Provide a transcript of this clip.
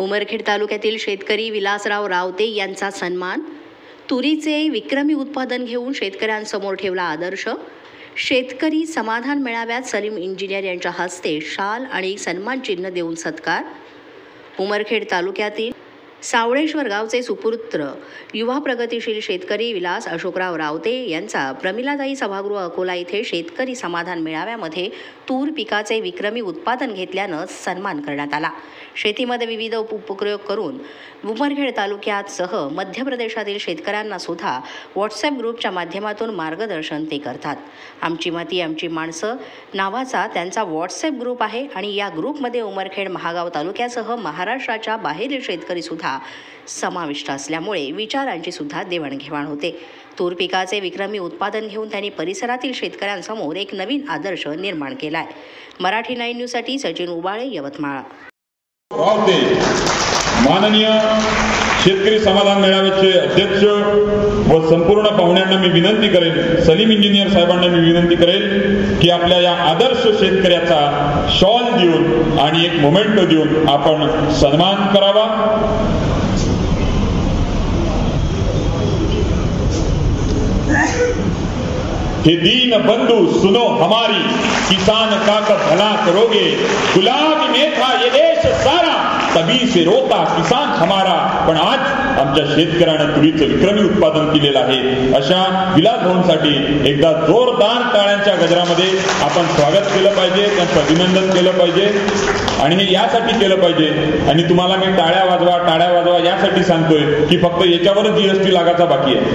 उमरखेड तालुक्यातील शेतकरी विलासराव रावते यांचा सन्मान। तुरीचे विक्रमी उत्पादन घेऊन शेतकऱ्यांसमोर ठेवला आदर्श। शेतकरी समाधान मेळाव्यात सलीम इंजिनियर यांच्या हस्ते शाल आणि सन्मान चिन्ह देऊन सत्कार। उमरखेड तालुक्यातील सावळेश्वर गावचे सुपुत्र युवा प्रगतिशील शेतकरी विलास अशोकराव रावते यांचा प्रमिलाताई सभागृह अकोला येथे शेतकरी समाधान मेळाव्यामध्ये तूर पिकाचे विक्रमी उत्पादन घेतल्यानं सन्मान करण्यात आला। शेतीमध्ये विविध उपक्रम करून उमरखेड तालुक्यासह मध्य प्रदेशातील शेतकऱ्यांना सुद्धा व्हॉट्सॲप ग्रुपच्या माध्यमातून मार्गदर्शन ते करतात। आमची माती आमची माणसं नावाचा त्यांचा व्हॉट्सॲप ग्रुप आहे आणि या ग्रुपमध्ये उमरखेड महागाव तालुक्यासह महाराष्ट्राच्या बाहेरील शेतकरी सुद्धा समाविष्ट असल्यामुळे विचारांची सुद्धा देवाणघेवाण होते। तूर पिकाचे विक्रमी उत्पादन घेऊन त्यांनी परिसरातील शेतकऱ्यांसमोर एक नवीन आदर्श निर्माण केलाय। मराठी 9 न्यूजसाठी सचिन उबाळे, यवतमाळ। माननीय शेतकरी समाधान मेळाव्याचे अध्यक्ष व संपूर्ण पाहुण्यांना मी विनंती करेन, सलीम इंजिनियर साहेबांना मी विनंती करेन की आपल्या या आदर्श शेतकऱ्याचा शॉल देऊन आणि एक मोमेंटो देऊन आपण सन्मान करावा। हे दीन बंधु सुनो हमारी, किसान का भला करोगे, गुलामी में था ये देश सारा, तभी से रोता किसान हमारा। पण आज आमच्या शेतकऱ्याने तुरीचं विक्रमी उत्पादन केलेलं आहे। अशा विलास भाऊंसाठी एकदा जोरदार टाळ्यांच्या गजरामध्ये आपण स्वागत केलं पाहिजे, त्यांचं अभिनंदन केलं पाहिजे आणि हे यासाठी केलं पाहिजे। आणि तुम्हाला मी टाळ्या वाजवा यासाठी सांगतोय की फक्त याच्यावरच GST लागायचा बाकी आहे।